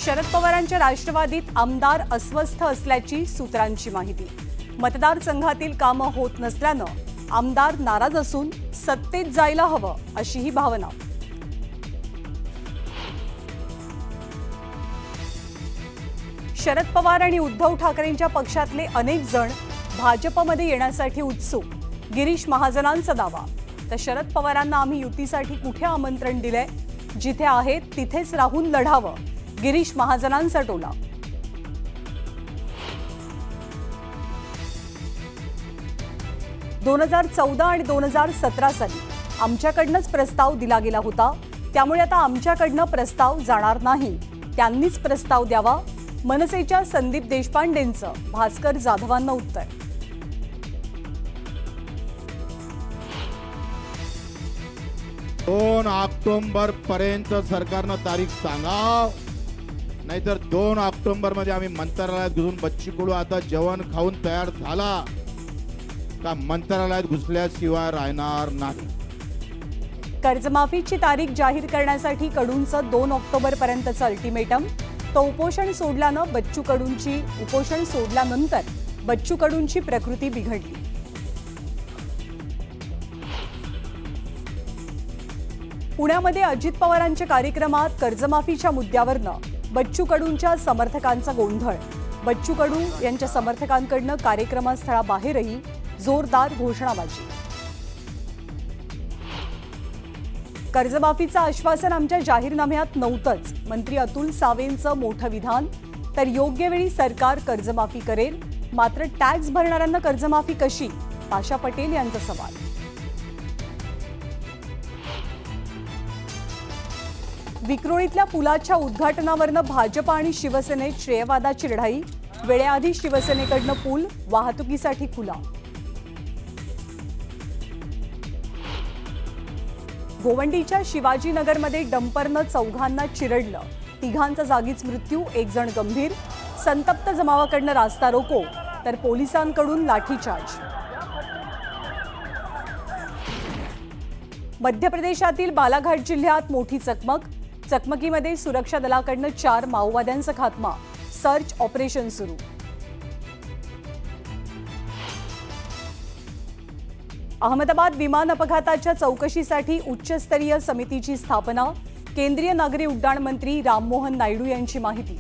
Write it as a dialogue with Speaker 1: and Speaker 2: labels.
Speaker 1: शरद पवारांच्या राष्ट्रवादीत आमदार अस्वस्थ असल्याची सूत्रांची माहिती। मतदारसंघातील कामं होत नसल्यानं आमदार नाराज असून सत्तेत जायला हवं अशी ही भावना। शरद पवार आणि उद्धव ठाकरेंच्या पक्षातले अनेक जण भाजपमध्ये येण्यासाठी उत्सुक। गिरीश महाजनांचा दावा। तर शरद पवारांना आम्ही युतीसाठी कुठे आमंत्रण दिलंय, जिथे आहेत तिथेच राहून लढावं, गिरीश महाजनांचा टोला। दोन 2014 आणि 2017 साली आमच्याकडनंच प्रस्ताव दिला गेला होता, त्यामुळे आता आमच्याकडनं प्रस्ताव जाणार नाही, त्यांनीच प्रस्ताव द्यावा। मनसेच्या संदीप देशपांडेंचं भास्कर जाधवांना उत्तर।
Speaker 2: 2 ऑक्टोबर पर्यंत सरकारनं तारीख सांगा, नाहीतर 2 ऑक्टोबर मध्ये आम्ही मंत्रालयात घुसून बच्ची कडू आता जेवण खाऊन तयार झाला का मंत्रालयात घुसल्याशिवाय राहणार नाही।
Speaker 1: कर्जमाफीची तारीख जाहीर करण्यासाठी कडूंचं 2 ऑक्टोबर पर्यंतचं अल्टिमेटम। तो उपोषण सोडल्यानंतर बच्चू कडूंची प्रकृती बिघडली। पुण्यामध्ये अजित पवारांच्या कार्यक्रमात कर्जमाफीच्या मुद्द्यावरनं बच्चू कडूंच्या समर्थकांचा गोंधळ। बच्चू कडू यांच्या समर्थकांकडनं कार्यक्रमस्थळाबाहेरही जोरदार घोषणाबाजी। कर्जमाफीचं आश्वासन आमच्या जाहीरनाम्यात नव्हतंच, मंत्री अतुल सावेंचं मोठं विधान। तर योग्य वेळी सरकार कर्जमाफी करेल, मात्र टॅक्स भरणाऱ्यांना कर्जमाफी कशी, पाशा पटेल यांचा सवाल। विक्रोळीतल्या पुलाच्या उद्घाटनावरनं भाजप आणि शिवसेनेत श्रेयवादाची लढाई। वेळेआधी शिवसेनेकडनं पूल वाहतुकीसाठी खुला। गोवंडीच्या शिवाजीनगरमध्ये डंपरनं चौघांना चिरडलं, तिघांचा जागीच मृत्यू, एक जण गंभीर। संतप्त जमावाकडनं रास्ता रोको, तर पोलिसांकडून लाठीचार्ज। मध्य प्रदेशातील बालाघाट जिल्ह्यात मोठी चकमकीमध्ये सुरक्षा दलाकडनं 4 माओवाद्यांचा खात्मा, सर्च ऑपरेशन सुरू। अहमदाबाद विमान अपघाताच्या चौकशीसाठी उच्चस्तरीय समितीची स्थापना। केंद्रीय नागरी उड्डाण मंत्री राममोहन नायडू यांची माहिती।